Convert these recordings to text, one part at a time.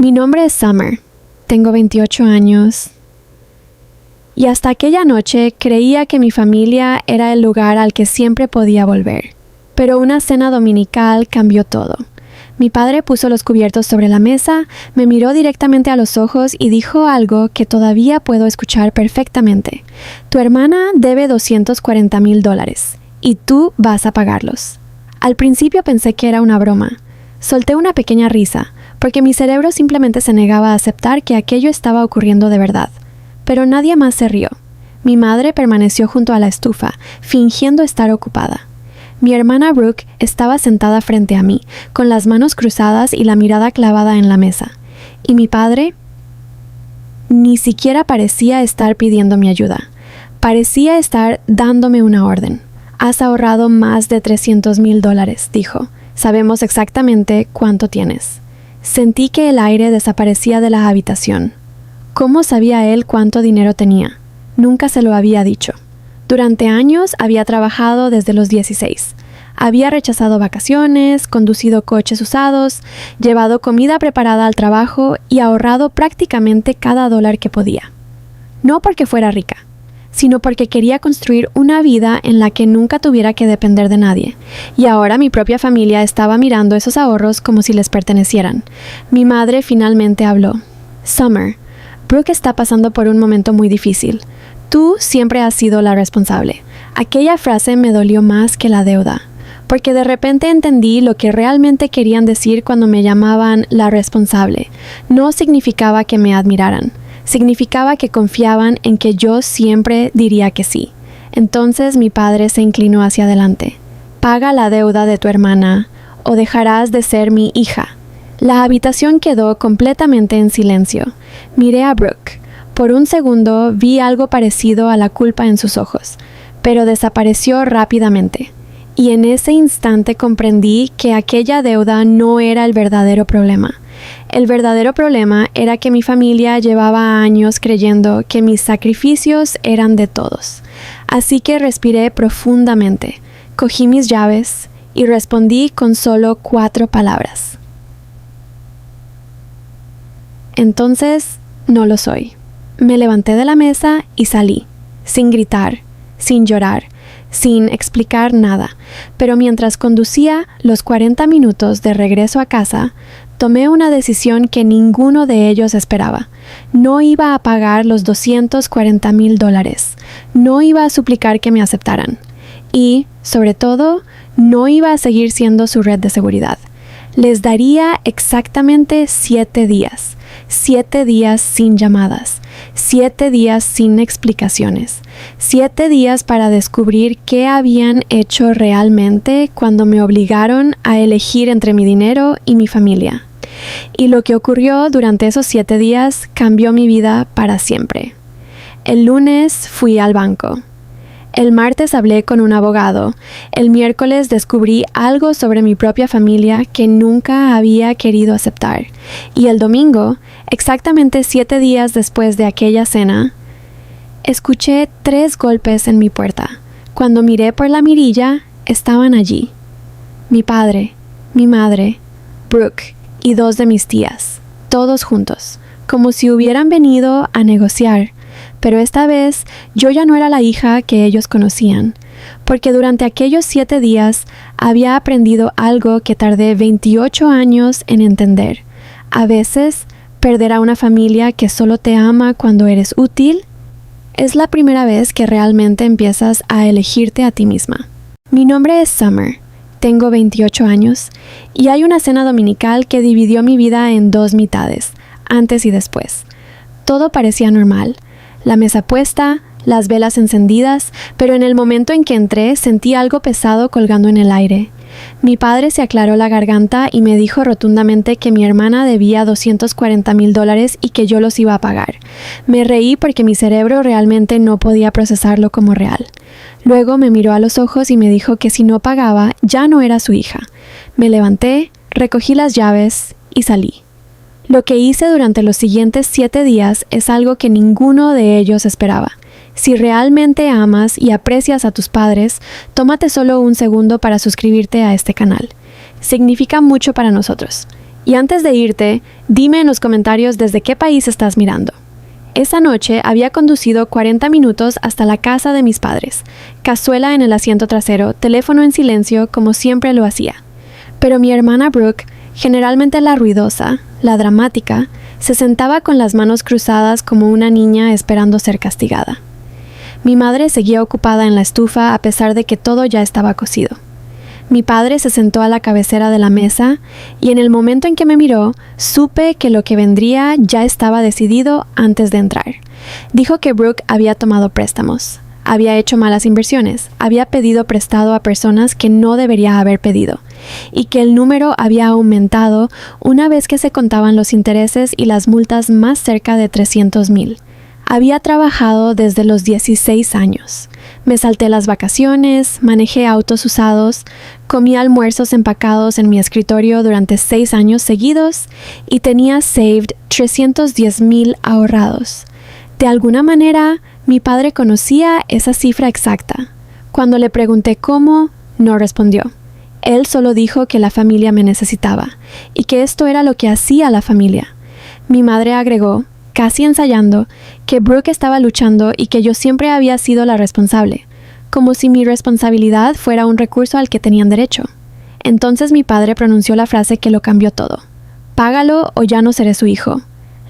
Mi nombre es Summer. Tengo 28 años. Y hasta aquella noche creía que mi familia era el lugar al que siempre podía volver. Pero una cena dominical cambió todo. Mi padre puso los cubiertos sobre la mesa, me miró directamente a los ojos y dijo algo que todavía puedo escuchar perfectamente. Tu hermana debe $240,000 y tú vas a pagarlos. Al principio pensé que era una broma. Solté una pequeña risa, porque mi cerebro simplemente se negaba a aceptar que aquello estaba ocurriendo de verdad. Pero nadie más se rió. Mi madre permaneció junto a la estufa, fingiendo estar ocupada. Mi hermana Brooke estaba sentada frente a mí, con las manos cruzadas y la mirada clavada en la mesa. Y mi padre ni siquiera parecía estar pidiendo mi ayuda. Parecía estar dándome una orden. Has ahorrado más de $300,000, dijo. Sabemos exactamente cuánto tienes. Sentí que el aire desaparecía de la habitación. ¿Cómo sabía él cuánto dinero tenía? Nunca se lo había dicho. Durante años había trabajado desde los 16. Había rechazado vacaciones, conducido coches usados, llevado comida preparada al trabajo y ahorrado prácticamente cada dólar que podía. No porque fuera rica, sino porque quería construir una vida en la que nunca tuviera que depender de nadie. Y ahora mi propia familia estaba mirando esos ahorros como si les pertenecieran. Mi madre finalmente habló. Summer, Brooke está pasando por un momento muy difícil. Tú siempre has sido la responsable. Aquella frase me dolió más que la deuda, porque de repente entendí lo que realmente querían decir cuando me llamaban la responsable. No significaba que me admiraran. Significaba que confiaban en que yo siempre diría que sí. Entonces mi padre se inclinó hacia adelante. Paga la deuda de tu hermana o dejarás de ser mi hija. La habitación quedó completamente en silencio. Miré a Brooke. Por un segundo vi algo parecido a la culpa en sus ojos, pero desapareció rápidamente. Y en ese instante comprendí que aquella deuda no era el verdadero problema. El verdadero problema era que mi familia llevaba años creyendo que mis sacrificios eran de todos. Así que respiré profundamente, cogí mis llaves y respondí con solo 4 palabras. Entonces, no lo soy. Me levanté de la mesa y salí, sin gritar, sin llorar, sin explicar nada. Pero mientras conducía los 40 minutos de regreso a casa, tomé una decisión que ninguno de ellos esperaba. No iba a pagar los $240,000. No iba a suplicar que me aceptaran. Y, sobre todo, no iba a seguir siendo su red de seguridad. Les daría exactamente 7 días. 7 días sin llamadas. 7 días sin explicaciones. 7 días para descubrir qué habían hecho realmente cuando me obligaron a elegir entre mi dinero y mi familia. Y lo que ocurrió durante esos 7 días cambió mi vida para siempre. El lunes fui al banco. El martes hablé con un abogado. El miércoles descubrí algo sobre mi propia familia que nunca había querido aceptar. Y el domingo, exactamente 7 días después de aquella cena, escuché 3 golpes en mi puerta. Cuando miré por la mirilla, estaban allí. Mi padre, mi madre, Brooke y 2 de mis tías, todos juntos, como si hubieran venido a negociar. Pero esta vez yo ya no era la hija que ellos conocían, porque durante aquellos 7 días había aprendido algo que tardé 28 años en entender. A veces, perder a una familia que solo te ama cuando eres útil es la primera vez que realmente empiezas a elegirte a ti misma. Mi nombre es Summer, tengo 28 años, y hay una cena dominical que dividió mi vida en 2 mitades, antes y después. Todo parecía normal. La mesa puesta, las velas encendidas, pero en el momento en que entré sentí algo pesado colgando en el aire. Mi padre se aclaró la garganta y me dijo rotundamente que mi hermana debía $240,000 y que yo los iba a pagar. Me reí porque mi cerebro realmente no podía procesarlo como real. Luego me miró a los ojos y me dijo que si no pagaba, ya no era su hija. Me levanté, recogí las llaves y salí. Lo que hice durante los siguientes 7 días es algo que ninguno de ellos esperaba. Si realmente amas y aprecias a tus padres, tómate solo un segundo para suscribirte a este canal. Significa mucho para nosotros. Y antes de irte, dime en los comentarios desde qué país estás mirando. Esa noche había conducido 40 minutos hasta la casa de mis padres, cazuela en el asiento trasero, teléfono en silencio como siempre lo hacía. Pero mi hermana Brooke, generalmente la ruidosa, la dramática, se sentaba con las manos cruzadas como una niña esperando ser castigada. Mi madre seguía ocupada en la estufa a pesar de que todo ya estaba cocido. Mi padre se sentó a la cabecera de la mesa y en el momento en que me miró, supe que lo que vendría ya estaba decidido antes de entrar. Dijo que Brooke había tomado préstamos, había hecho malas inversiones, había pedido prestado a personas que no debería haber pedido, y que el número había aumentado una vez que se contaban los intereses y las multas más cerca de 300,000. Había trabajado desde los 16 años. Me salté las vacaciones, manejé autos usados, comí almuerzos empacados en mi escritorio durante 6 años seguidos y tenía saved 310,000 ahorrados. De alguna manera, mi padre conocía esa cifra exacta. Cuando le pregunté cómo, no respondió. Él solo dijo que la familia me necesitaba y que esto era lo que hacía la familia. Mi madre agregó, casi ensayando, que Brooke estaba luchando y que yo siempre había sido la responsable, como si mi responsabilidad fuera un recurso al que tenían derecho. Entonces mi padre pronunció la frase que lo cambió todo. Págalo o ya no seré su hijo.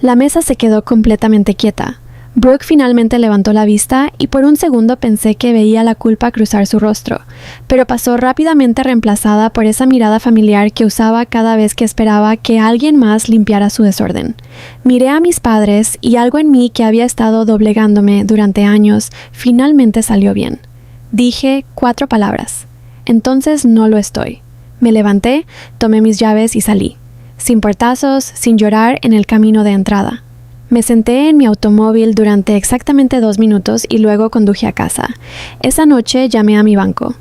La mesa se quedó completamente quieta. Brooke finalmente levantó la vista y por un segundo pensé que veía la culpa cruzar su rostro, pero pasó rápidamente reemplazada por esa mirada familiar que usaba cada vez que esperaba que alguien más limpiara su desorden. Miré a mis padres y algo en mí que había estado doblegándome durante años finalmente salió bien. Dije 4 palabras. Entonces no lo estoy. Me levanté, tomé mis llaves y salí, sin portazos, sin llorar en el camino de entrada. Me senté en mi automóvil durante exactamente 2 minutos y luego conduje a casa. Esa noche llamé a mi banco.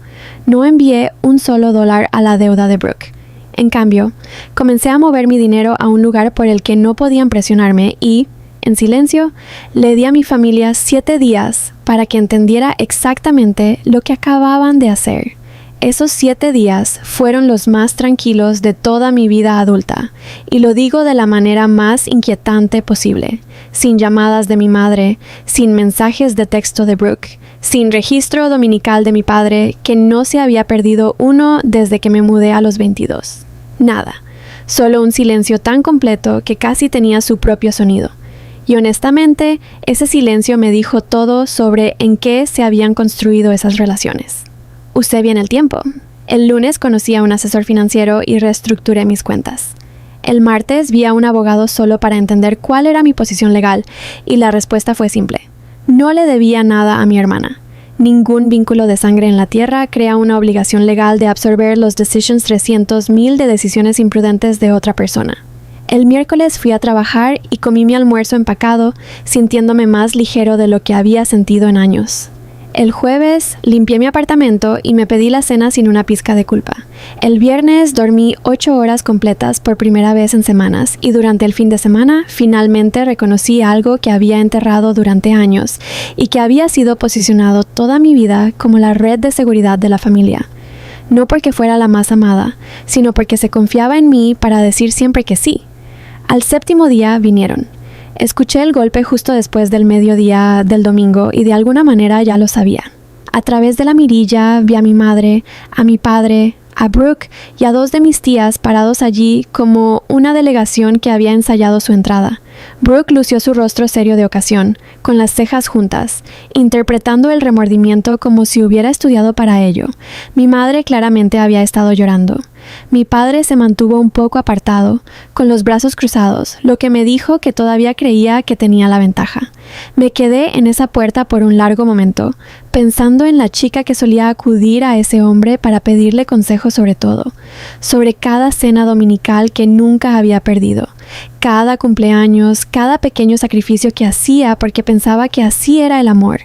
No envié un solo dólar a la deuda de Brooke. En cambio, comencé a mover mi dinero a un lugar por el que no podían presionarme y, en silencio, le di a mi familia 7 días para que entendiera exactamente lo que acababan de hacer. Esos 7 días fueron los más tranquilos de toda mi vida adulta, y lo digo de la manera más inquietante posible, sin llamadas de mi madre, sin mensajes de texto de Brooke, sin registro dominical de mi padre, que no se había perdido uno desde que me mudé a los 22. Nada, solo un silencio tan completo que casi tenía su propio sonido. Y honestamente, ese silencio me dijo todo sobre en qué se habían construido esas relaciones. Usé bien el tiempo. El lunes conocí a un asesor financiero y reestructuré mis cuentas. El martes vi a un abogado solo para entender cuál era mi posición legal y la respuesta fue simple. No le debía nada a mi hermana. Ningún vínculo de sangre en la tierra crea una obligación legal de absorber los decisions 300,000 de decisiones imprudentes de otra persona. El miércoles fui a trabajar y comí mi almuerzo empacado, sintiéndome más ligero de lo que había sentido en años. El jueves limpié mi apartamento y me pedí la cena sin una pizca de culpa. El viernes dormí 8 horas completas por primera vez en semanas y durante el fin de semana finalmente reconocí algo que había enterrado durante años y que había sido posicionado toda mi vida como la red de seguridad de la familia. No porque fuera la más amada, sino porque se confiaba en mí para decir siempre que sí. Al 7º día vinieron. Escuché el golpe justo después del mediodía del domingo y de alguna manera ya lo sabía. A través de la mirilla vi a mi madre, a mi padre, a Brooke y a 2 de mis tías parados allí como una delegación que había ensayado su entrada. Brooke lució su rostro serio de ocasión, con las cejas juntas, interpretando el remordimiento como si hubiera estudiado para ello. Mi madre claramente había estado llorando. Mi padre se mantuvo un poco apartado, con los brazos cruzados, lo que me dijo que todavía creía que tenía la ventaja. Me quedé en esa puerta por un largo momento, pensando en la chica que solía acudir a ese hombre para pedirle consejo sobre todo, sobre cada cena dominical que nunca había perdido, cada cumpleaños, cada pequeño sacrificio que hacía porque pensaba que así era el amor.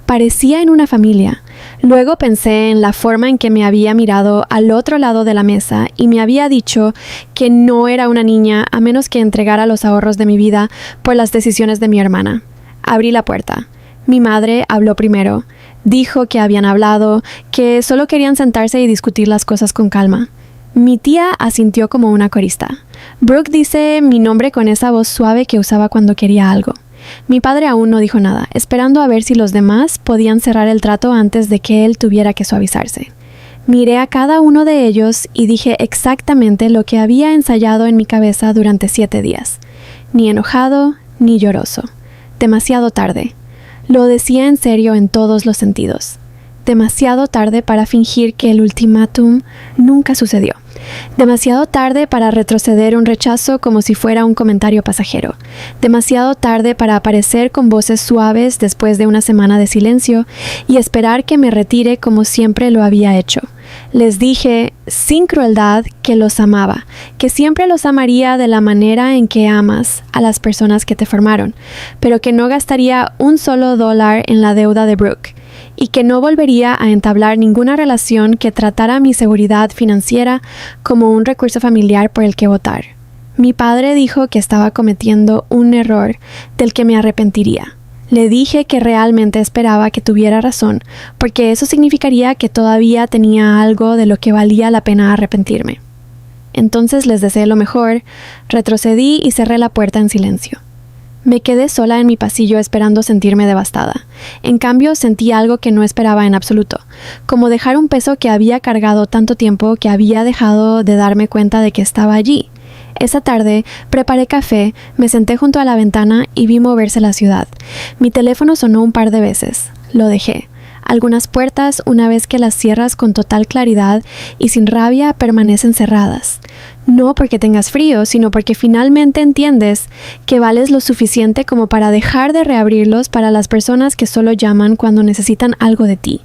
Parecía en una familia. Luego pensé en la forma en que me había mirado al otro lado de la mesa y me había dicho que no era una niña a menos que entregara los ahorros de mi vida por las decisiones de mi hermana. Abrí la puerta. Mi madre habló primero. Dijo que habían hablado, que solo querían sentarse y discutir las cosas con calma. Mi tía asintió como una corista. Brooke dice mi nombre con esa voz suave que usaba cuando quería algo. Mi padre aún no dijo nada, esperando a ver si los demás podían cerrar el trato antes de que él tuviera que suavizarse. Miré a cada uno de ellos y dije exactamente lo que había ensayado en mi cabeza durante 7 días. Ni enojado, ni lloroso. Demasiado tarde. Lo decía en serio en todos los sentidos. Demasiado tarde para fingir que el ultimátum nunca sucedió. Demasiado tarde para retroceder un rechazo como si fuera un comentario pasajero. Demasiado tarde para aparecer con voces suaves después de una semana de silencio y esperar que me retire como siempre lo había hecho. Les dije, sin crueldad, que los amaba, que siempre los amaría de la manera en que amas a las personas que te formaron, pero que no gastaría un solo dólar en la deuda de Brooke, y que no volvería a entablar ninguna relación que tratara mi seguridad financiera como un recurso familiar por el que votar. Mi padre dijo que estaba cometiendo un error del que me arrepentiría. Le dije que realmente esperaba que tuviera razón, porque eso significaría que todavía tenía algo de lo que valía la pena arrepentirme. Entonces les deseé lo mejor, retrocedí y cerré la puerta en silencio. Me quedé sola en mi pasillo esperando sentirme devastada. En cambio, sentí algo que no esperaba en absoluto, como dejar un peso que había cargado tanto tiempo que había dejado de darme cuenta de que estaba allí. Esa tarde, preparé café, me senté junto a la ventana y vi moverse la ciudad. Mi teléfono sonó un par de veces. Lo dejé. Algunas puertas, una vez que las cierras con total claridad y sin rabia, permanecen cerradas. No porque tengas frío, sino porque finalmente entiendes que vales lo suficiente como para dejar de reabrirlos para las personas que solo llaman cuando necesitan algo de ti.